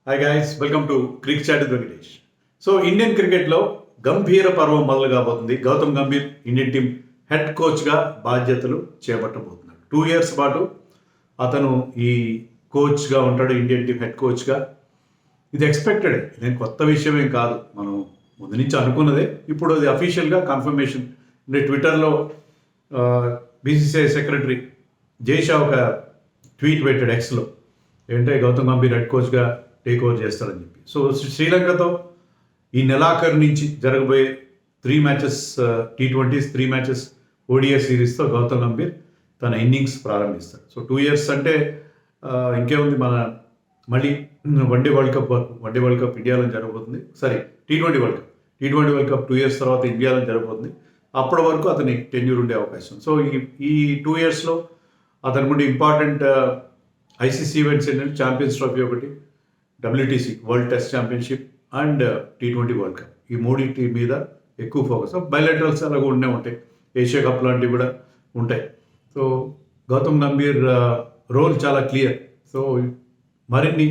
Hi guys, welcome to cric chat with Venkatesh. So Indian క్రికెట్లో గంభీర పర్వం మొదలు కాబోతుంది. Gautam Gambhir Indian team head కోచ్గా బాధ్యతలు చేపట్టబోతున్నాడు. 2 years పాటు అతను ఈ కోచ్గా ఉంటాడు, ఇండియన్ టీం హెడ్ కోచ్గా. ఇది ఎక్స్పెక్టెడ్, ఇదేం కొత్త విషయం ఏం కాదు, మనం ముందు నుంచి అనుకున్నదే. ఇప్పుడు అది అఫీషియల్గా కన్ఫర్మేషన్. ట్విట్టర్లో బీసీసీఐ సెక్రటరీ జైషా ఒక ట్వీట్ పెట్టాడు ఎక్స్లో, ఏంటంటే గౌతమ్ గంభీర్ హెడ్ కోచ్గా టేక్ ఓవర్ చేస్తారని చెప్పి. సో శ్రీలంకతో ఈ నెలాఖరు నుంచి జరగబోయే 3 matches T20s, 3 matches ODI సిరీస్తో Gautam Gambhir తన ఇన్నింగ్స్ ప్రారంభిస్తాడు. సో 2 years అంటే ఇంకేముంది, మన మళ్ళీ వన్డే వరల్డ్ కప్ ఇండియాలో జరగబోతుంది. T20 వరల్డ్ కప్ 2 years తర్వాత ఇండియాలో జరగబోతుంది. అప్పటి వరకు అతని టెన్యూర్ ఉండే అవకాశం. సో ఈ 2 yearsలో అతని ముందు ఇంపార్టెంట్ ఐసీసీ ఈవెంట్స్ ఏంటంటే ఛాంపియన్స్ ట్రోఫీ ఒకటి, WTC world test championship and T20 world cup. ఈ మూడింటి మీద ఎక్కువ ఫోకస్. బయలెటరల్స్ అలాగే ఉంటాయి, ఏషియా కప్ లాంటివి కూడా ఉంటాయి. సో గౌతమ్ గంభీర్ రోల్ చాలా క్లియర్. సో మరిన్ని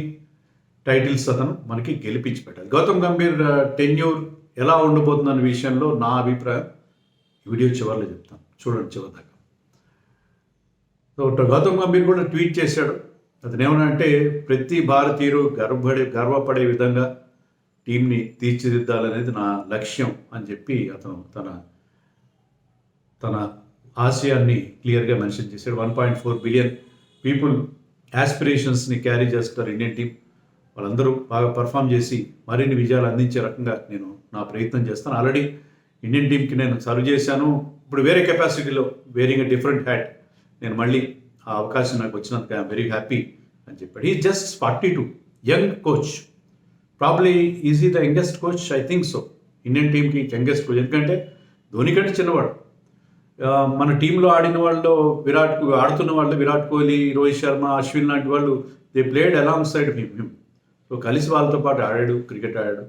టైటిల్స్ అతను మనకి గెలిపించి పెట్టాలి. గౌతమ్ గంభీర్ టెన్యూర్ ఎలా ఉండబోతుందన్న విషయంలో నా అభిప్రాయం వీడియో చివరిలో చెప్తాను, చూడండి చివరి దాకా. సో గౌతమ్ గంభీర్ కూడా ట్వీట్ చేశాడు. అతను ఏమన్నా అంటే, ప్రతి భారతీయుడు గర్వపడే విధంగా టీంని తీర్చిదిద్దాలనేది నా లక్ష్యం అని చెప్పి అతను తన ఆశయాన్ని క్లియర్గా మెన్షన్ చేశాడు. 1.4 billion పీపుల్ యాస్పిరేషన్స్ని క్యారీ చేస్తారు ఇండియన్ టీం. వాళ్ళందరూ బాగా పర్ఫామ్ చేసి మరిన్ని విజయాలు అందించే రకంగా నేను నా ప్రయత్నం చేస్తాను. ఆల్రెడీ ఇండియన్ టీంకి నేను సర్వ్ చేశాను. ఇప్పుడు వేరే కెపాసిటీలో, వేరింగ్ ఎ డిఫరెంట్ హ్యాట్, నేను మళ్ళీ ఆ అవకాశం నాకు వచ్చినందుకు ఐఎమ్ వెరీ హ్యాపీ అని చెప్పాడు. ఈ just 42, young coach. Probably is the youngest coach, I think so. Indian టీంకి యంగెస్ట్ కోచ్, ఎందుకంటే ధోని కంటే చిన్నవాడు. మన టీంలో ఆడుతున్న వాళ్ళు విరాట్ కోహ్లీ, రోహిత్ శర్మ, అశ్విన్ లాంటి వాళ్ళు, they played along side him. So కలిసి వాళ్ళతో పాటు ఆడాడు, క్రికెట్ ఆడాడు.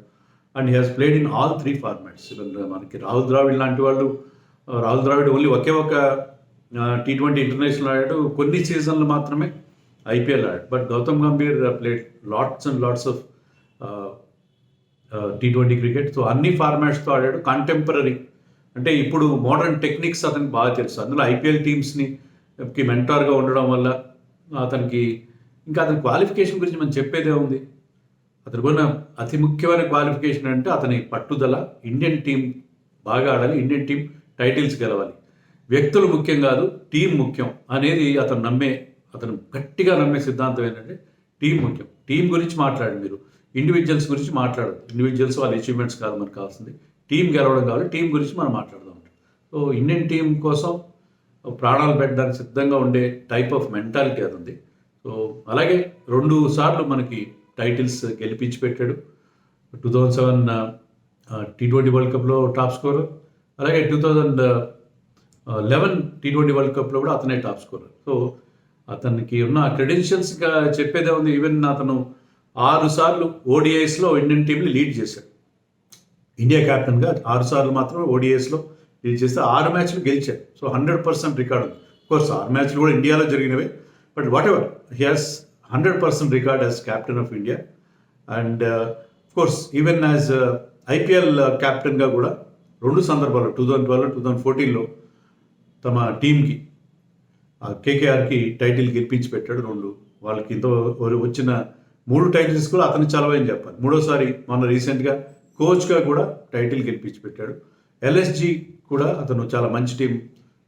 And he has played in all 3 formats. మనకి రాహుల్ ద్రావిడ్ లాంటి వాళ్ళు, రాహుల్ ద్రావిడ్ ఓన్లీ ఒకే ఒక T20 ఇంటర్నేషనల్ ఆడాడు, కొన్ని సీజన్లు మాత్రమే IPL ఆడాడు. But Gautam Gambhir played lots and lots of T20 cricket. So అన్ని ఫార్మాట్స్తో ఆడాడు. కంటెంపరీ అంటే ఇప్పుడు మోడర్న్ టెక్నిక్స్ అతనికి బాగా తెలుసు. అందులో IPL టీమ్స్కి మెంటార్గా ఉండడం వల్ల అతనికి అతని క్వాలిఫికేషన్ గురించి మనం చెప్పేదే ఉంది. అతనికి ఉన్న అతి ముఖ్యమైన క్వాలిఫికేషన్ అంటే అతని పట్టుదల. ఇండియన్ టీం బాగా ఆడాలి, ఇండియన్ టీం టైటిల్స్ గెలవాలి. వ్యక్తులు ముఖ్యం కాదు, టీం ముఖ్యం అనేది అతను గట్టిగా నమ్మే సిద్ధాంతం ఏంటంటే టీం ముఖ్యం. టీం గురించి మాట్లాడు, మీరు ఇండివిజువల్స్ గురించి మాట్లాడదు. ఇండివిజువల్స్ వాళ్ళ అచీవ్మెంట్స్ కాదు మనకు కావాల్సింది, టీం గెలవడం కావాలి. టీం గురించి మనం మాట్లాడదాం. సో ఇండియన్ టీం కోసం ప్రాణాలు పెట్టడానికి సిద్ధంగా ఉండే టైప్ ఆఫ్ మెంటాలిటీ అది ఉంది. సో అలాగే 2 సార్లు మనకి టైటిల్స్ గెలిపించి పెట్టాడు. 2007 T20 వరల్డ్ కప్లో టాప్ స్కోరర్, అలాగే 2011 T20 వరల్డ్ కప్లో కూడా అతనే టాప్ స్కోరర్. సో అతనికి ఉన్న క్రెడెన్షియల్స్గా చెప్పేదే ఉంది. ఈవెన్ అతను 6 సార్లు ODIsలో ఇండియన్ టీంని లీడ్ చేశాడు. ఇండియా క్యాప్టెన్గా 6 సార్లు మాత్రం ODIsలో లీడ్ చేస్తే 6 మ్యాచ్లు గెలిచాడు. సో 100% రికార్డు ఉంది. కోర్స్ 6 మ్యాచ్లు కూడా ఇండియాలో జరిగినవే, but whatever, he has 100% record as captain of India. And course even as IPL క్యాప్టెన్గా కూడా 2 సందర్భాలు, 2012, 2014లో తమ టీంకి KKRకి టైటిల్ గెలిపించి పెట్టాడు. 2 వాళ్ళకి ఇంత వచ్చిన 3 టైటిల్స్ కూడా అతని చలవని చెప్పాలి. 3వసారి మొన్న రీసెంట్గా కోచ్గా కూడా టైటిల్ గెలిపించి పెట్టాడు. LSG కూడా అతను చాలా మంచి టీం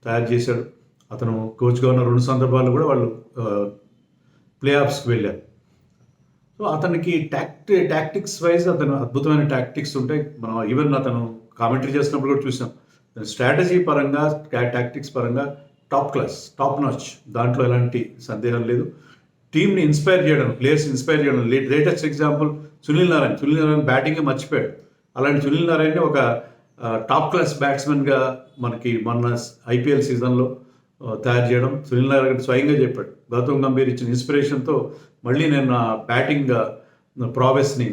తయారు చేశాడు. అతను కోచ్గా ఉన్న 2 సందర్భాల్లో కూడా వాళ్ళు ప్లే ఆఫ్స్కి వెళ్ళారు. సో అతనికి టాక్టిక్స్ వైజ్ అతను అద్భుతమైన టాక్టిక్స్ ఉంటాయి. మనం ఈవెన్ అతను కామెంటరీ చేసినప్పుడు కూడా చూసాం. స్ట్రాటజీ పరంగా, టాక్టిక్స్ పరంగా టాప్ క్లాస్, టాప్ నాచ్, దాంట్లో ఎలాంటి సందేహం లేదు. టీంని ఇన్స్పైర్ చేయడం, ప్లేయర్స్ ఇన్స్పైర్ చేయడం. Latest example Sunil Narayan batting మర్చిపోయాడు. అలాంటి సునీల్ నారాయణని ఒక టాప్ క్లాస్ బ్యాట్స్మెన్గా మనకి మొన్న IPL సీజన్లో తయారు చేయడం. సునీల్ నారాయణ్ స్వయంగా చెప్పాడు, గౌతమ్ గంభీర్ ఇచ్చిన ఇన్స్పిరేషన్తో మళ్ళీ నేను నా బ్యాటింగ్ ప్రావెస్ని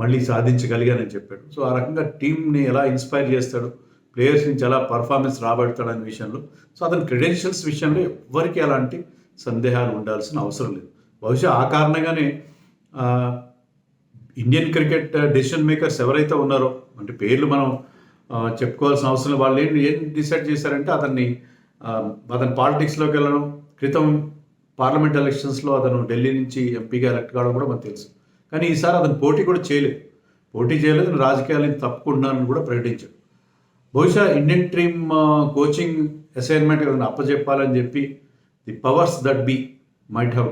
మళ్ళీ సాధించగలిగానని చెప్పాడు. సో ఆ రకంగా టీంని ఎలా ఇన్స్పైర్ చేస్తాడు, ప్లేయర్స్ నుంచి ఎలా పర్ఫార్మెన్స్ రాబడతాడనే విషయంలో, సో అతని క్రెడెన్షియల్స్ విషయంలో ఎవరికి అలాంటి సందేహాలు ఉండాల్సిన అవసరం లేదు. బహుశా ఆ కారణంగానే ఇండియన్ క్రికెట్ డెసిషన్ మేకర్స్ ఎవరైతే ఉన్నారో, అంటే పేర్లు మనం చెప్పుకోవాల్సిన అవసరం, వాళ్ళు ఏం డిసైడ్ చేశారంటే అతను పాలిటిక్స్లోకి వెళ్ళడం, క్రితం పార్లమెంట్ ఎలక్షన్స్లో అతను ఢిల్లీ నుంచి ఎంపీగా ఎలక్ట్ కావడం కూడా మనకు తెలుసు. కానీ ఈసారి అతను పోటీ చేయలేదు, రాజకీయాల నుంచి తప్పుకుంటున్నానని కూడా ప్రకటించాడు. బహుశా ఇండియన్ టీమ్ కోచింగ్ అసైన్మెంట్ ఏదైనా అప్పచెప్పాలని చెప్పి the powers that be might have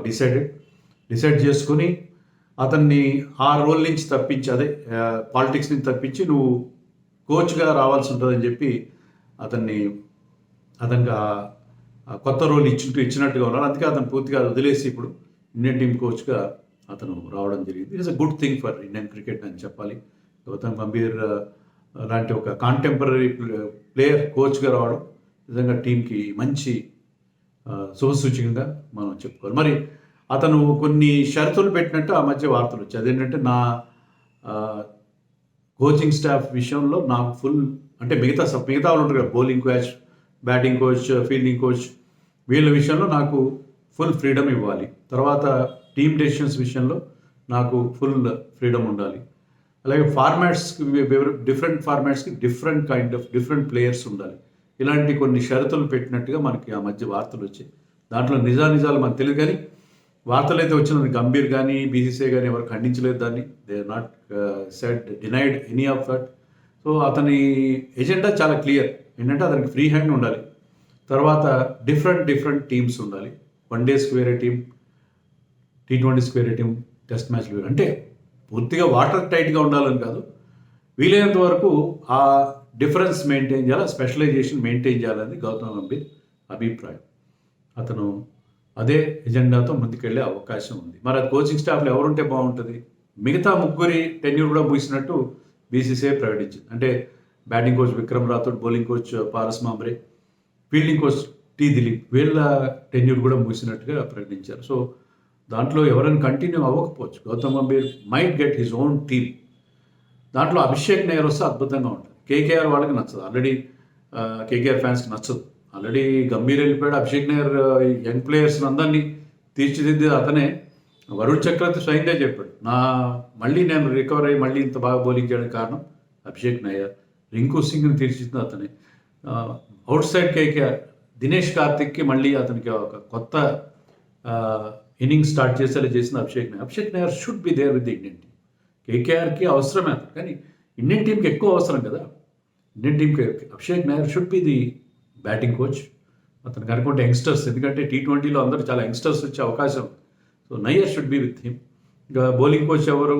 decide చేసుకుని అతన్ని ఆ రోల్ నుంచి తప్పించి, పాలిటిక్స్ నుంచి తప్పించి నువ్వు కోచ్గా రావాల్సి ఉంటుందని చెప్పి అతనికి కొత్త రోల్ ఇచ్చినట్టుగా ఉన్నారు. అందుకే అతను పూర్తిగా వదిలేసి ఇప్పుడు ఇండియన్ టీమ్ కోచ్గా అతను రావడం జరిగింది. It's a good thing for Indian cricket అని చెప్పాలి. గౌతమ్ గంభీర్ లాంటి ఒక కాంటెంపరీ ప్లేయర్ కోచ్గా రావడం నిజంగా టీంకి మంచి శుభసూచకంగా మనం చెప్పుకోవాలి. మరి అతను కొన్ని షరతులు పెట్టినట్టు ఆ మధ్య వార్తలు వచ్చాయి. అదేంటంటే నా కోచింగ్ స్టాఫ్ విషయంలో నాకు ఫుల్, అంటే మిగతా వాళ్ళు ఉంటారు కదా, bowling coach, batting coach, fielding coach, వీళ్ళ విషయంలో నాకు ఫుల్ ఫ్రీడమ్ ఇవ్వాలి. తర్వాత టీమ్ డెసిషన్స్ విషయంలో నాకు ఫుల్ ఫ్రీడమ్ ఉండాలి. అలాగే డిఫరెంట్ ఫార్మాట్స్కి డిఫరెంట్ ప్లేయర్స్ ఉండాలి. ఇలాంటి కొన్ని షరతులు పెట్టినట్టుగా మనకి ఆ మధ్య వార్తలు వచ్చాయి. దాంట్లో నిజాలు మనకు తెలియదు, కానీ వార్తలు అయితే వచ్చిన గంభీర్ కానీ బీసీసీఐ కానీ ఎవరు ఖండించలేదు దాన్ని. They are not denied any of that. So అతని ఎజెండా చాలా క్లియర్. ఏంటంటే అతనికి ఫ్రీ హ్యాండ్ ఉండాలి. తర్వాత డిఫరెంట్ టీమ్స్ ఉండాలి. వన్ డేస్కి వేరే టీం, T20స్కి వేరే టీం, టెస్ట్ మ్యాచ్లు వేరే. అంటే పూర్తిగా వాటర్ టైట్గా ఉండాలని కాదు, వీలైనంత వరకు ఆ డిఫరెన్స్ మెయింటైన్ చేయాలి, స్పెషలైజేషన్ మెయింటైన్ చేయాలని గౌతమ్ గంభీర్ అభిప్రాయం. అతను అదే ఎజెండాతో ముందుకెళ్ళే అవకాశం ఉంది. మరి అది కోచింగ్ స్టాఫ్లో ఎవరుంటే బాగుంటుంది? మిగతా ముగ్గురి టెన్యూర్ కూడా ముగిసినట్టు బీసీసీఐ ప్రకటించింది. అంటే batting coach Vikram Rathore, bowling coach Paras Mhambrey, fielding coach T Dilip, వీళ్ళ టెన్యూర్ కూడా ముగిసినట్టుగా ప్రకటించారు. సో దాంట్లో ఎవరైనా కంటిన్యూ అవ్వకపోవచ్చు. Gautam Gambhir might get his own team. దాంట్లో అభిషేక్ నయ్యర్ వస్తే అద్భుతంగా ఉంటుంది. కేకేఆర్ వాళ్ళకి నచ్చదు, ఆల్రెడీ కేకేఆర్ ఫ్యాన్స్కి నచ్చదు. ఆల్రెడీ గంభీర్ వెళ్ళిపోయాడు. అభిషేక్ నయ్యర్ యంగ్ ప్లేయర్స్ అందరినీ తీర్చిదిద్ది అతనే. వరుణ్ చక్రవర్తి స్వయంగా చెప్పాడు, మళ్ళీ నేను రికవర్ అయ్యి మళ్ళీ ఇంత బాగా బౌలింగ్ చేయడానికి కారణం అభిషేక్ నయ్యర్. రింకు సింగ్ని తీర్చిదిద్ది అతనే. అవుట్ సైడ్ కేకేఆర్ దినేష్ కార్తిక్కి మళ్ళీ అతనికి ఒక కొత్త ఇన్నింగ్స్ స్టార్ట్ చేసేలా చేసిన Abhishek Nayar should be there with the Indian team. కేకేఆర్కి అవసరమే, కానీ ఇండియన్ టీంకి ఎక్కువ అవసరం కదా. ఇండియన్ టీంకి Abhishek Nayar should be the batting coach. అతను కనుకుంటే యంగ్స్టర్స్, ఎందుకంటే T20లో అందరూ చాలా యంగ్స్టర్స్ వచ్చే అవకాశం. So Nayar should be with him. ఇంకా బౌలింగ్ కోచ్ ఎవరు,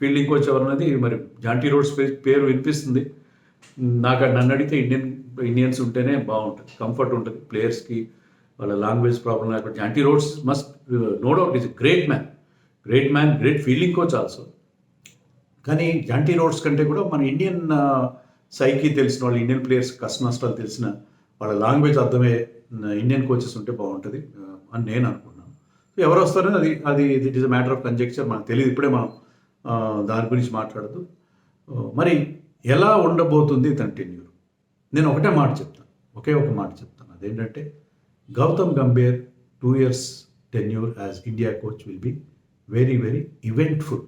ఫీల్డింగ్ కోచ్ ఎవరు అనేది మరి జాంటీ రోడ్స్ పేరు వినిపిస్తుంది. నన్ను అడిగితే ఇండియన్స్ ఉంటేనే బాగుంటుంది, కంఫర్ట్ ఉంటుంది ప్లేయర్స్కి, వాళ్ళ లాంగ్వేజ్ ప్రాబ్లం లేకుండా. Jonty roads must know doubt is great man, great fielding coach also. కానీ జాంటీ రోడ్స్ కంటే కూడా మన ఇండియన్ సైకి తెలిసిన వాళ్ళు, ఇండియన్ ప్లేయర్స్ కష్ట నష్టాలు తెలిసిన, వాళ్ళ లాంగ్వేజ్ అర్థమే ఇండియన్ కోచెస్ ఉంటే బాగుంటుంది అని నేను అనుకున్నాను. సో ఎవరు వస్తారని అది it is a matter of conjecture, మనకు తెలియదు. ఇప్పుడే మనం దాని గురించి మాట్లాడదు. మరి ఎలా ఉండబోతుంది తన టెన్యూర్? నేను ఒకే ఒక మాట చెప్తాను. అదేంటంటే Gautam Gambhir 2 years tenure as India coach will be very eventful.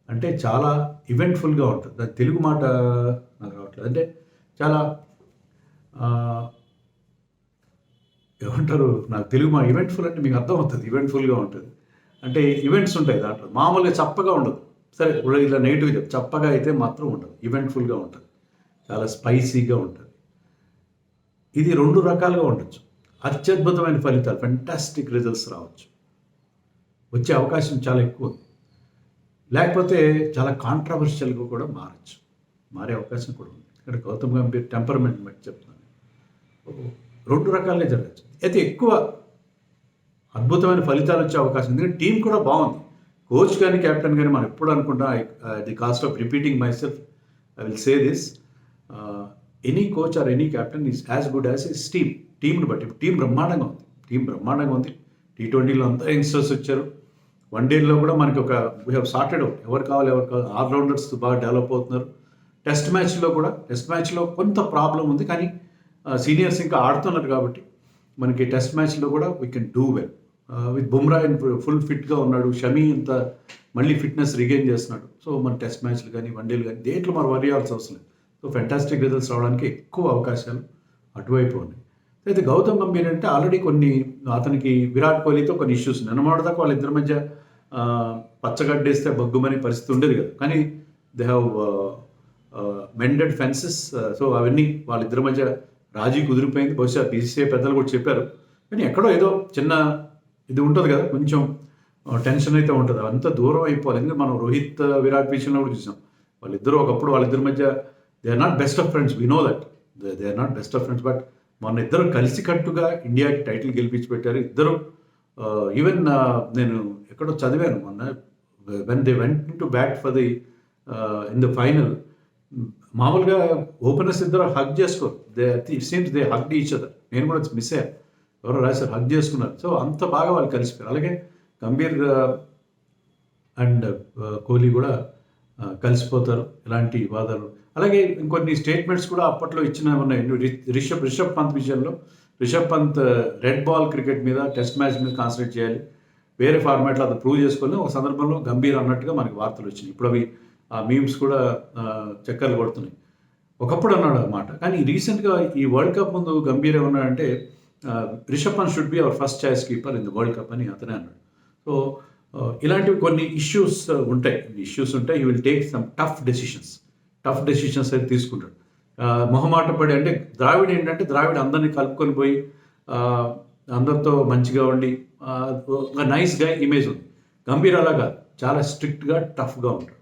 అంటే చాలా ఈవెంట్ఫుల్గా ఉంటుంది. దాని తెలుగు మాట నాకు రావట్లేదు. అంటే చాలా ఏమంటారు, నాకు తెలుగు మాట ఈవెంట్ఫుల్ అంటే మీకు అర్థమవుతుంది. ఈవెంట్ఫుల్గా ఉంటుంది అంటే ఈవెంట్స్ ఉంటాయి దాంట్లో. మామూలుగా చప్పగా ఉండదు. సరే ఇలా నెగిటివ్గా చప్పగా అయితే మాత్రం ఉండదు, ఈవెంట్ఫుల్గా ఉంటుంది, చాలా స్పైసీగా ఉంటుంది. ఇది 2 రకాలుగా ఉండొచ్చు. అత్యద్భుతమైన ఫలితాలు, ఫెంటాస్టిక్ రిజల్ట్స్ రావచ్చు, వచ్చే అవకాశం చాలా ఎక్కువ ఉంది. లేకపోతే చాలా కాంట్రవర్షియల్గా కూడా మారే అవకాశం కూడా ఉంది. ఇక్కడ గౌతమ్ గంభీర్ టెంపర్మెంట్ బట్టి చెప్తున్నాను, 2 రకాలుగా జరగచ్చు. అయితే ఎక్కువ అద్భుతమైన ఫలితాలు వచ్చే అవకాశం, ఎందుకంటే టీం కూడా బాగుంది. కోచ్ కానీ కెప్టెన్ కానీ మనం ఎప్పుడు అనుకుంటా, the cost of repeating my self I will say this, any coach or any captain is as good as is టీంని బట్టి. టీం బ్రహ్మాండంగా ఉంది. T20లో అంతా యంగ్స్టర్స్ వచ్చారు. వన్ డేలో కూడా మనకి వీ హ్యావ్ సార్టెడ్ అవుట్, ఎవరు కావాలి ఆల్రౌండర్స్ బాగా డెవలప్ అవుతున్నారు. టెస్ట్ మ్యాచ్లో కొంత ప్రాబ్లం ఉంది, కానీ సీనియర్స్ ఇంకా ఆడుతున్నారు కాబట్టి మనకి టెస్ట్ మ్యాచ్లో కూడా we can do well. With Bumrah full ఫిట్గా ఉన్నాడు. షమీ ఇంత మళ్ళీ ఫిట్నెస్ రిగైన్ చేస్తున్నాడు. సో మన టెస్ట్ మ్యాచ్లు కానీ వన్డేలు కానీ దేంట్లో మనం వరి అవ్వాల్సిన అవసరం లేదు. సో ఫెంటాస్టిక్ రిజల్ట్స్ రావడానికి ఎక్కువ అవకాశాలు అటువైపు ఉన్నాయి. అయితే గౌతమ్ గంభీర్ అంటే ఆల్రెడీ అతనికి విరాట్ కోహ్లీతో కొన్ని ఇష్యూస్ ఉన్నాయి. నిన్నమోడదాకా వాళ్ళిద్దరి మధ్య పచ్చగడ్డేస్తే బగ్గుమనే పరిస్థితి ఉండేది కదా. కానీ దే హ్యావ్ మెండెడ్ ఫెన్సెస్. సో అవన్నీ వాళ్ళిద్దరి మధ్య రాజీ కుదిరిపోయింది. బహుశా బీసీసీఐ పెద్దలు కూడా చెప్పారు. కానీ ఎక్కడో ఏదో చిన్న ఇది ఉంటుంది కదా, కొంచెం టెన్షన్ అయితే ఉంటుంది. అంతా దూరం అయిపోవాలి. ఎందుకంటే మనం రోహిత్ విరాట్ విషయంలో కూడా చూసాం. వాళ్ళిద్దరి మధ్య they are not best of friends. We know that they are not best of friends. But మొన్న ఇద్దరు కలిసికట్టుగా ఇండియాకి టైటిల్ గెలిపించి పెట్టారు ఇద్దరు. ఈవెన్ నేను ఎక్కడో చదివాను మొన్న, when they went to bat for the in the final, మామూలుగా ఓపెనర్స్ ఇద్దరు హగ్ చేసుకోరు. It seems they hug each other. నేను కూడా మిస్ అయ్యాను, ఎవరో రాశారు హగ్ చేసుకున్నారు. సో అంత బాగా వాళ్ళు కలిసిపోయారు. అలాగే గంభీర్ అండ్ కోహ్లీ కూడా కలిసిపోతారు, ఎలాంటి వివాదాలు. అలాగే ఇంకొన్ని స్టేట్మెంట్స్ కూడా అప్పట్లో ఉన్నాయి. రిషబ్ పంత్ విషయంలో, Rishabh Pant red ball cricket మీద, టెస్ట్ మ్యాచ్ మీద కాన్సన్ట్రేట్ చేయాలి, వేరే ఫార్మాట్లో అది ప్రూవ్ చేసుకొని ఒక సందర్భంలో గంభీర్ అన్నట్టుగా మనకి వార్తలు వచ్చినాయి. ఇప్పుడు అవి ఆ మీమ్స్ కూడా చక్కర్లు కొడుతున్నాయి. ఒకప్పుడు అన్నాడు అన్నమాట. కానీ రీసెంట్గా ఈ వరల్డ్ కప్ ముందు గంభీర్ ఏమన్నాడంటే Rishabh Pant should be our first choice keeper in the world cup అని అతనే అన్నాడు. సో ఇలాంటివి కొన్ని ఇష్యూస్ ఉంటాయి. He will take some tough decisions అయితే తీసుకుంటాడు. మొహమాట పడి, అంటే ద్రావిడ్ అందరినీ కలుపుకొని పోయి అందరితో మంచిగా ఉండి ఒక నైస్ గా ఇమేజ్ ఉంది. గంభీర్ అలాగా చాలా స్ట్రిక్ట్గా టఫ్గా ఉంటాడు.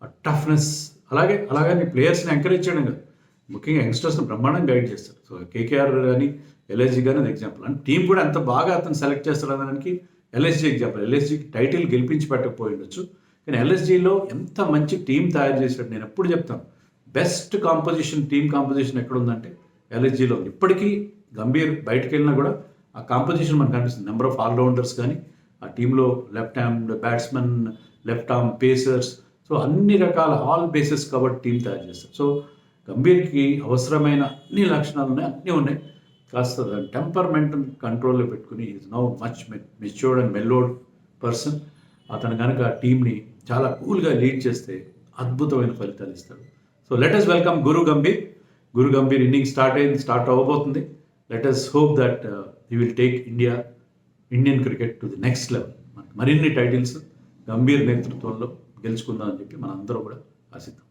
ఆ టఫ్నెస్ అలాగే ప్లేయర్స్ని ఎంకరేజ్ చేయడం కాదు, ముఖ్యంగా యంగ్స్టర్స్ని బ్రహ్మాండంగా గైడ్ చేస్తారు. సో కేకేఆర్ కానీ ఎల్ఎస్జీ కానీ అది ఎగ్జాంపుల్. అంటే టీం కూడా ఎంత బాగా అతను సెలెక్ట్ చేస్తారు అనడానికి ఎల్ఎస్జీ ఎగ్జాంపుల్. ఎల్ఎస్జీకి టైటిల్ గెలిపించి పెట్టకపోయి ఉండొచ్చు, కానీ ఎల్ఎస్జీలో ఎంత మంచి టీం తయారు చేశాడు. నేను ఎప్పుడు చెప్తాను, బెస్ట్ టీమ్ కాంపోజిషన్ ఎక్కడ ఉందంటే ఎల్ఎస్జీలో. ఇప్పటికీ గంభీర్ బయటకు వెళ్ళినా కూడా ఆ కాంపోజిషన్ మనకు కనిపిస్తుంది. నెంబర్ ఆఫ్ ఆల్రౌండర్స్ కానీ ఆ టీంలో left hand batsmen, left arm pacers, so అన్ని రకాల ఆల్ బేసెస్ కవర్డ్ టీం తయారు చేస్తారు. సో గంభీర్కి అవసరమైన అన్ని లక్షణాలు అన్నీ ఉన్నాయి. కాస్త టెంపర్మెంట్ కంట్రోల్లో పెట్టుకుని is now much matured and mellowed person. అతను కనుక ఆ టీంని చాలా కూల్గా లీడ్ చేస్తే అద్భుతమైన ఫలితాలు ఇస్తాడు. So let us welcome Guru Gambhir. Inning start అవ్వబోతుంది. Let us hope that he will take Indian cricket to the next level. మరిన్ని టైటిల్స్ గంభీర్ నేతృత్వంలో గెలుచుకుందాం అని చెప్పి మనందరూ కూడా ఆశిద్దాం.